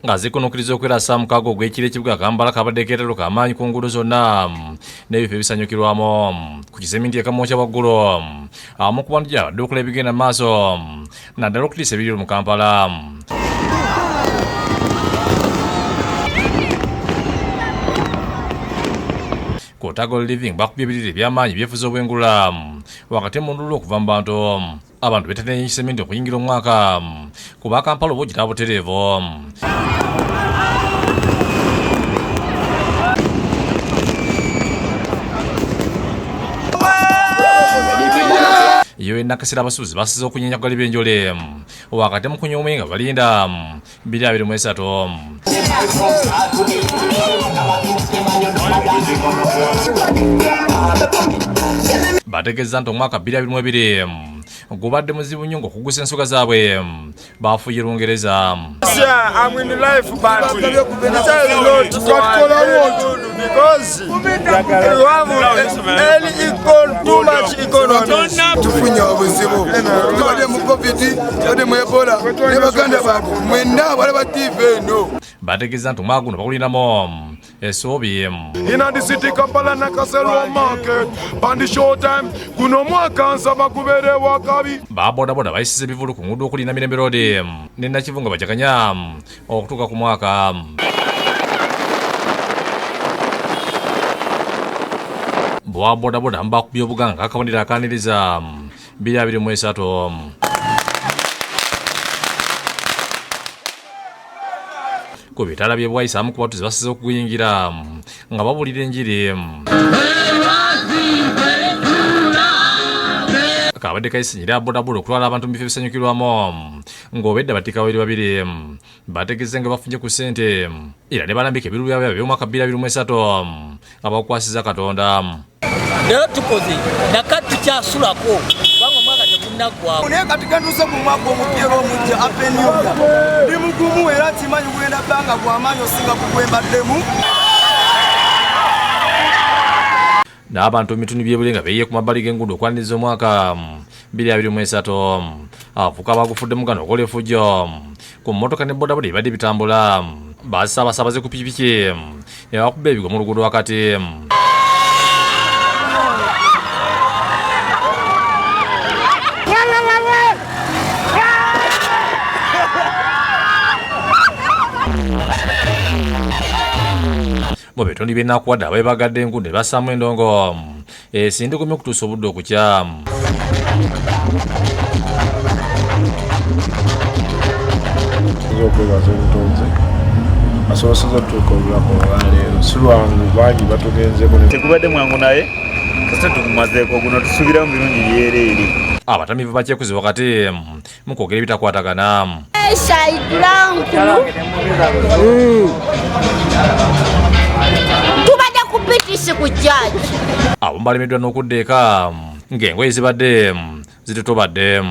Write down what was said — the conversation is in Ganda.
nga zikunukkiriza okwerasa mukago gw'ekiro ekibuga Kampala kabadde keetalo k'amaanyi ku nguudo zonna n'ebifo ebisanyukirwamu ku kiseminti ekamwokya waggulu awamu ku bantu gyabadde okola ebigenda mu maaso naddala okutiisa ebiri mu Kampala. Kotago Living bakubye ebiriri eby'amaanyi byefuza obwengula wakati mu ndulu okuva mu abantu beetanenya ekiseminti okuyingira omwaka kuba Kampala oba ogira butereevu. Iyo enakasira abasuubuzi basize okunyeenya ku gali b'enjole wakati mu kunywa omwenge nga balinda 2023. Bategeeza nti omwaka 2022 gubadde muzibu nnyo ng'okugusa ensoga zaabwe baafuye Lungereza. Tufunye obuzibu tubadde mu covid tubadde mu ebola ne baganda baabwe mwenna balaba tv eno. Bategeeza nti omwaka guno bagulinamu essuubi. In the city Kampala na Kasero market bandi show time kuno mwaka nsaba kubere wakabi. Babodaboda bayisize ebivulu ku nguudo okuli Namirembe Road ne Nakivunga bajakanya okutuuka ku mwaka. Bwa bodaboda mbakubye obuganga akabonero akaniriza 2023. Ku bitala bye bwayisa amu ku batuuze basize okuyingira nga babulira enjiri. Kabadde kayisinyira bodaboda okulwala abantu mu bifo ebisanyukirwamu ng'obedda batika babiri bategeeze nga bafunye ku ssente era ne balambika ebiru byabwe by'omwaka 2023 nga bakukwasiza Katonda. Leero tukoze naka tukyasulako kubanga omwaka tegunnaggwaako naye kati kantuuse ku mwaka omupya omujja apenyuga ndi mugumu era kimanyi kugenda bbanga gw'amaanyi osinga kugwembaddemu. N'abantu mu bitundu by'ebule nga beeyiye ku mabbali g'enguudo okwaniriza omwaka 2023 abavubuka bagufudde mugano okola effujjo ku mmotoka ne bodaboda ebadde bitambula baasisa abasaabaze ku pikipiki ne bakuba ebigwa mu luguudo wakati. Mu bitundu by'ennaku wadde abeebagadde enguudo ne bassaamu endongo esindikumye okutuusa obudde okukya. Okwebaza obutonzi asobosezza tutuuka olulako olwaleero si lwangu bangi batugenzeko tegubadde mwangu naye kase tugumazeeko guno tusubiramu birungi byereere. Abatamiivu bakyekuze wakati mu kwogera ebitakwatagana. Tubadde ku bitisi ku judge Abo balemiddwa n'okudda eka ng'engoye zibadde zitotobadde.